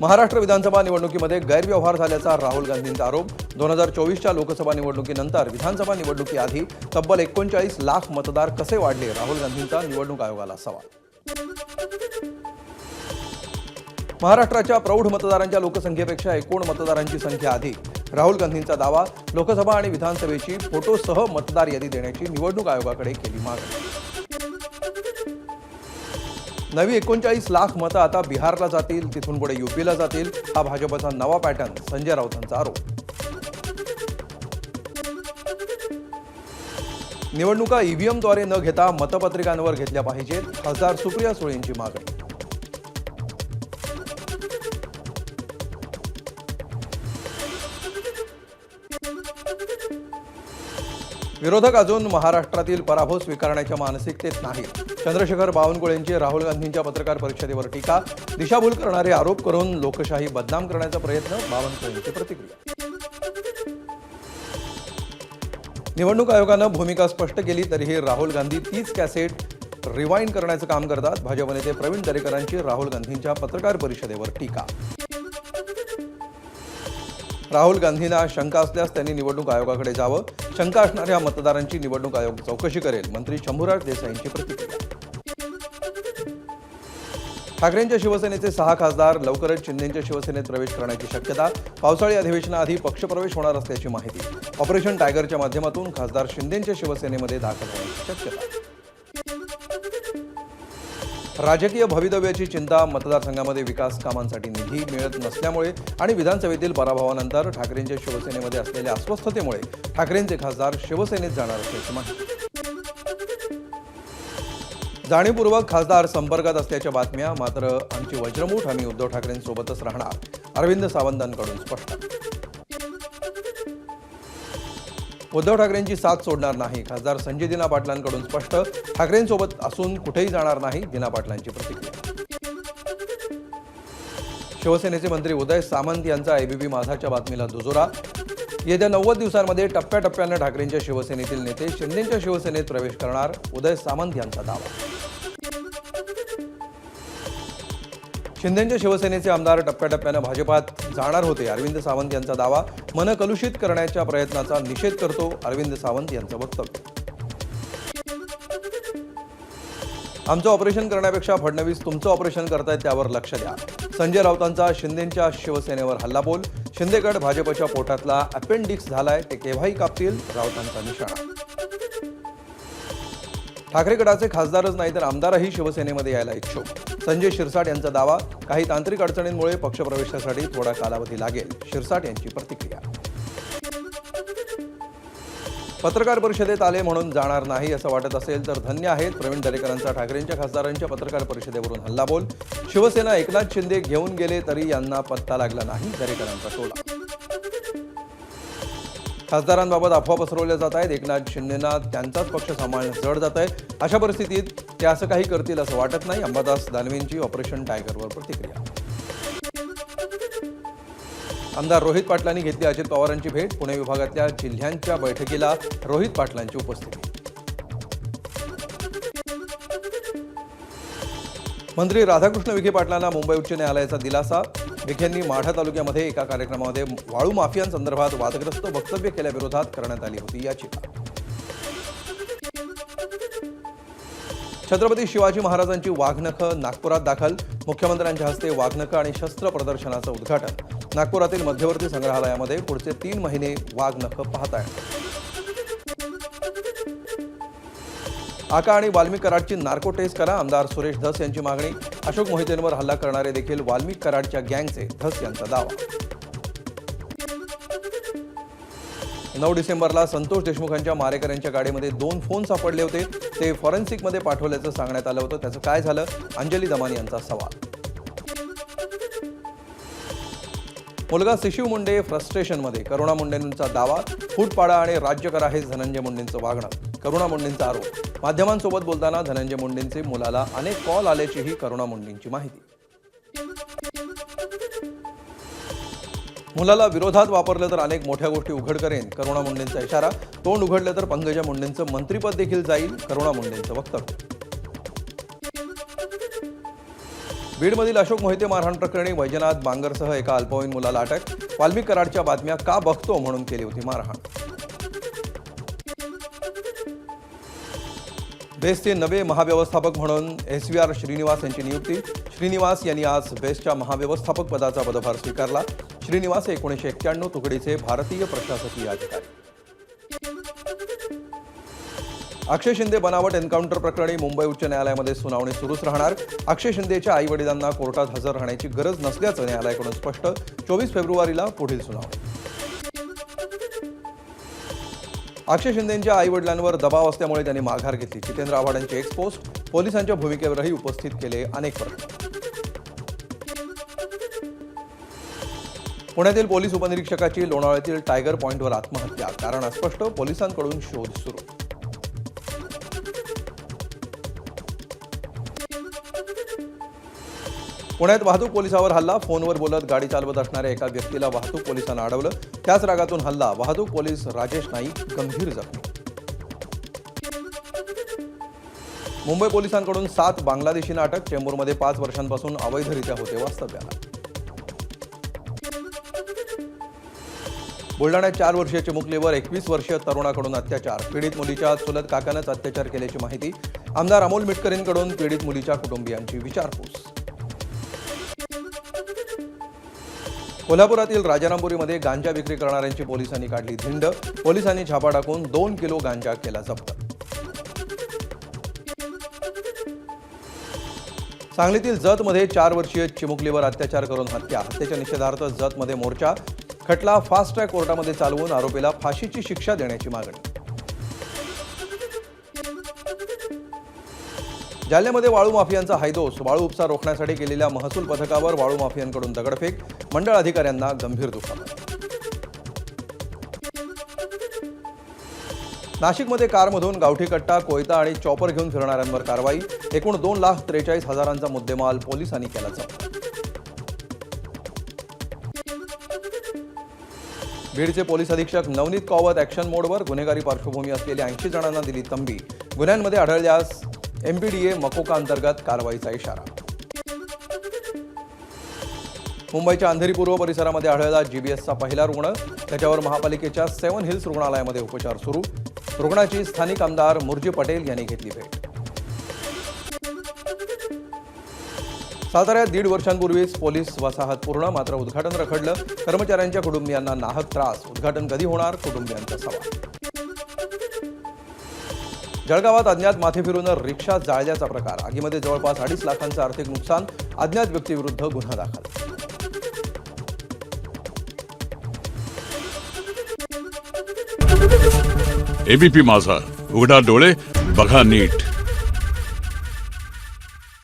महाराष्ट्र विधानसभा निवडणुकीमध्ये गैरव्यवहार झाल्याचा राहुल गांधींचा आरोप। 2024च्या लोकसभा निवडणुकीनंतर विधानसभा निवडणुकीआधी तब्बल 39 लाख मतदार कसे वाढले, राहुल गांधींचा निवडणूक आयोगाला सवाल। महाराष्ट्राच्या प्रौढ मतदारांच्या लोकसंख्येपेक्षा एकूण मतदारांची संख्या अधिक, राहुल गांधींचा दावा। लोकसभा आणि विधानसभेची फोटोसह मतदार यादी देण्याची निवडणूक आयोगाकडे केली मागणी। नवी 39 लाख मतं आता बिहारला जातील, तिथून पुढे यूपीला जातील, हा भाजपचा नवा पॅटर्न, संजय राऊतांचा आरोप। निवडणुका ईव्हीएमद्वारे न घेता मतपत्रिकांवर घेतल्या पाहिजेत, खासदार सुप्रिया सुळेंची मागणी। विरोधक अजून महाराष्ट्रातील पराभव स्वीकारण्याच्या मानसिकतेत नाहीत। चंद्रशेखर बावनकुळेंची राहुल गांधींच्या पत्रकार परिषदेवर टीका, दिशाभूल करणारे आरोप करून लोकशाही बदनाम करण्याचा प्रयत्न, बावनकुळेंची प्रतिक्रिया। निवडणूक आयोगानं भूमिका स्पष्ट केली तरीही राहुल गांधी तीच कॅसेट रिवाइंड करण्याचं काम करतात। भाजप नेते प्रवीण दरेकरांची राहुल गांधींच्या पत्रकार परिषदेवर टीका। राहुल गांधींना शंका असल्यास त्यांनी निवडणूक आयोगाकडे जावं, शंका असणाऱ्या मतदारांची निवडणूक आयोग चौकशी करेल, मंत्री शंभूराज देसाईंची प्रतिक्रिया। ठाकरेंच्या शिवसेनेचे 6 खासदार लवकरच शिंदेंच्या शिवसेनेत प्रवेश करण्याची शक्यता, पावसाळी अधिवेशनाआधी पक्षप्रवेश होणार असल्याची माहिती। ऑपरेशन टायगरच्या माध्यमातून खासदार शिंदेंच्या शिवसेनेमध्ये दाखल होण्याची शक्यता। राजकीय भवितव्याची चिंता, मतदारसंघामध्ये विकास कामांसाठी निधी मिळत नसल्यामुळे आणि विधानसभेतील पराभवानंतर ठाकरेंच्या शिवसेनेमध्ये असलेल्या अस्वस्थतेमुळे ठाकरेंचे खासदार शिवसेनेत जाणार असल्याची माहिती। जाणीवपूर्वक खासदार संपर्कात असल्याच्या बातम्या, मात्र आमची वज्रमूठ, आम्ही उद्धव ठाकरेंसोबतच राहणार, अरविंद सावंतांकडून स्पष्ट। उद्धव ठाकरेंची साथ सोडणार नाही, खासदार संजय दिना पाटलांकडून स्पष्ट। ठाकरेंसोबत असून कुठेही जाणार नाही, दिना पाटलांची प्रतिक्रिया। शिवसेनेचे मंत्री उदय सामंत यांचा एबीपी माझाच्या बातमीला दुजोरा। येत्या 90 दिवसांमध्ये टप्प्याटप्प्याने ठाकरेंच्या शिवसेनेतील नेते शिंदेंच्या शिवसेनेत प्रवेश करणार, उदय सामंत यांचा दावा। शिंदेंच्या शिवसेनेचे आमदार टप्प्याटप्प्याने भाजपात जाणार होते, अरविंद सावंत यांचा दावा। मन कलुषित करण्याच्या प्रयत्नाचा निषेध करतो, अरविंद सावंत यांचं वक्तव्य। आमचं ऑपरेशन करण्यापेक्षा फडणवीस तुमचं ऑपरेशन करतायत त्यावर लक्ष द्या, संजय राऊतांचा शिंदेंच्या शिवसेनेवर हल्लाबोल। शिंदेगड भाजपच्या पोटातला अपेंडिक्स झालाय, ते केव्हाही कापतील, राऊतांचा निशाणा। ठाकरे गटाचे खासदारच नाही तर आमदारही शिवसेनेमध्ये यायला इच्छुक, संजय शिरसाट यांचा दावा। काही तांत्रिक अडचणींमुळे पक्षप्रवेशासाठी थोडा कालावधी लागेल, शिरसाट यांची प्रतिक्रिया। पत्रकार परिषदेत आले म्हणून जाणार नाही असं वाटत असेल तर धन्य आहेत, प्रवीण दरेकरांचा ठाकरेंच्या खासदारांच्या पत्रकार परिषदेवरून हल्लाबोल। शिवसेना एकनाथ शिंदे घेऊन गेले तरी यांना पत्ता लागला नाही, दरेकरांचा टोला। खासदारांबाबत अफवा पसरवल्या जात आहेत, एकनाथ शिंदेंना त्यांचाच पक्ष सांभाळणं जड जात आहे, अशा परिस्थितीत ते असं काही करतील असं वाटत नाही, अंबादास दानवेंची ऑपरेशन टायगरवर प्रतिक्रिया। आमदार रोहित पाटलांनी घेतली अजित पवारांची भेट, पुणे विभागातल्या जिल्ह्यांच्या बैठकीला रोहित पाटलांची उपस्थिती। मंत्री राधाकृष्ण विखे पाटलांना मुंबई उच्च न्यायालयाचा दिलासा, विखेंनी माढा तालुक्यामध्ये एका कार्यक्रमामध्ये वाळू माफियांसंदर्भात वादग्रस्त वक्तव्य केल्याविरोधात करण्यात आली होती याचिका। छत्रपती शिवाजी महाराजांची वाघनखं नागपुरात दाखल, मुख्यमंत्र्यांच्या हस्ते वाघनखं आणि शस्त्र प्रदर्शनाचं उद्घाटन। नागपुरातील मध्यवर्ती संग्रहालयामध्ये पुढचे 3 महिने वाघनखं पाहता येणार। आका आणि वाल्मिक कराडची नार्को टेस्ट करा, आमदार सुरेश धस यांची मागणी। अशोक मोहितेंवर हल्ला करणारे देखील वाल्मिक कराडच्या गँगचे, धस यांचा दावा। 9 डिसेंबरला संतोष देशमुखांच्या मारेकऱ्यांच्या गाडीमध्ये 2 फोन सापडले होते, ते फॉरेन्सिकमध्ये पाठवल्याचं सांगण्यात आलं होतं, त्याचं काय झालं, अंजली दमानी यांचा सवाल। मुलगा शिशिव मुंडे फ्रस्ट्रेशनमध्ये, करुणा मुंडेंचा दावा। फूटपाडा आणि राज्य करा हेच धनंजय मुंडेंचं वागणं, करुणा मुंडेंचा आरोप। माध्यमांसोबत बोलताना धनंजय मुंडेंचे मुलाला अनेक कॉल आल्याचीही करुणा मुंडेंची माहिती। मुलाला विरोधात वापरलं तर अनेक मोठ्या गोष्टी उघड करेन, करुणा मुंडेंचा इशारा। तोंड उघडलं तर पंकजा मुंडेंचं मंत्रिपद देखील जाईल, करुणा मुंडेंचं वक्तव्य। बीडमधील अशोक मोहिते मारहाण प्रकरणी वैजनाथ बांगरसह एका अल्पवयीन मुलाला अटक. वाल्मिक कराडच्या बातम्या का बघतो म्हणून केली होती मारहाण. बेस्टचे नवे महाव्यवस्थापक म्हणून SVR श्रीनिवास यांची नियुक्ती. श्रीनिवास यांनी आज बेस्टच्या महाव्यवस्थापक पदाचा पदभार स्वीकारला. श्रीनिवास 1991 तुकडीचे भारतीय प्रशासकीय अधिकारी. अक्षय शिंदे बनावट एन्काउंटर प्रकरणी मुंबई उच्च न्यायालयामध्ये सुनावणी सुरूच राहणार. अक्षय शिंदेच्या आई वडिलांना कोर्टात हजर राहण्याची गरज नसल्याचं न्यायालयाकडून स्पष्ट. 24 फेब्रुवारीला पुढील सुनावणी. अक्षय शिंदेंच्या आई वडिलांवर दबाव असल्यामुळे त्यांनी माघार घेतली. जितेंद्र आव्हाडांचे एक्सपोस्ट. पोलिसांच्या भूमिकेवरही उपस्थित केले अनेक प्रश्न. पुण्यातील पोलीस उपनिरीक्षकाची लोणावळ्यातील टायगर पॉइंटवर आत्महत्या. कारण अस्पष्ट. पोलिसांकडून शोध सुरू. पुण्यात वाहतूक पोलिसावर हल्ला. फोनवर बोलत गाडी चालवत असणाऱ्या एका व्यक्तीला वाहतूक पोलिसांना अडवलं. त्याच रागातून हल्ला. वाहतूक पोलीस राजेश नाईक गंभीर जखमी. मुंबई पोलिसांकडून 7 बांगलादेशींना अटक. चेंबूरमध्ये 5 वर्षांपासून अवैधरित्या होते वास्तव्याला. बुलढाण्यात 4 वर्षीय चिमुकलीवर 21 वर्षीय तरुणाकडून अत्याचार. पीडित मुलीच्या चुलत काकानंच अत्याचार केल्याची माहिती. आमदार अमोल मिटकरींकडून पीडित मुलीच्या कुटुंबियांची विचारपूस. कोल्हापुरातील राजारामपुरीमध्ये गांजा विक्री करणाऱ्यांची पोलिसांनी काढली धिंड. पोलिसांनी छापा टाकून 2 किलो गांजा केला जप्त. सांगलीतील जतमध्ये 4 वर्षीय चिमुकलीवर अत्याचार करून हत्या. हत्येच्या निषेधार्थ जतमध्ये मोर्चा. खटला फास्ट ट्रॅक कोर्टामध्ये चालवून आरोपीला फाशीची शिक्षा देण्याची मागणी. जालन्यामध्ये वाळू माफियांचा हायदोस. वाळू उपसा रोखण्यासाठी केलेल्या महसूल पथकावर वाळू माफियांकडून दगडफेक. मंडळ अधिकाऱ्यांना गंभीर दुखापत. नाशिकमध्ये कारमधून गावठी कट्टा, कोयता आणि चॉपर घेऊन फिरणाऱ्यांवर कारवाई. एकूण 2,43,000चा मुद्देमाल पोलिसांनी केला जप्त. बीडचे पोलीस अधीक्षक नवनीत कौवत ॲक्शन मोडवर. गुन्हेगारी पार्श्वभूमी असलेल्या 80 जणांना दिली तंबी. गुन्ह्यांमध्ये आढळल्यास MPDA मकोका अंतर्गत कारवाईचा इशारा. मुंबईच्या अंधेरी पूर्व परिसरामध्ये आढळला GBSचा पहिला रुग्ण. त्याच्यावर महापालिकेच्या 7 हिल्स रुग्णालयामध्ये उपचार सुरू. रुग्णाची स्थानिक आमदार मुर्जी पटेल यांनी घेतली भेट. साताऱ्यात 1.5 वर्षांपूर्वीच पोलीस वसाहत पूर्ण. मात्र उद्घाटन रखडलं. कर्मचाऱ्यांच्या कुटुंबियांना नाहक त्रास. उद्घाटन कधी होणार? कुटुंबियांचा सवाल. जळगावात अज्ञात माथे फिरून रिक्षा जाळल्याचा प्रकार. आगीमध्ये जवळपास 2.5 लाखांचं आर्थिक नुकसान. अज्ञात व्यक्तीविरुद्ध गुन्हा दाखल. ABP माझा, उघडा डोळे बघा नीट.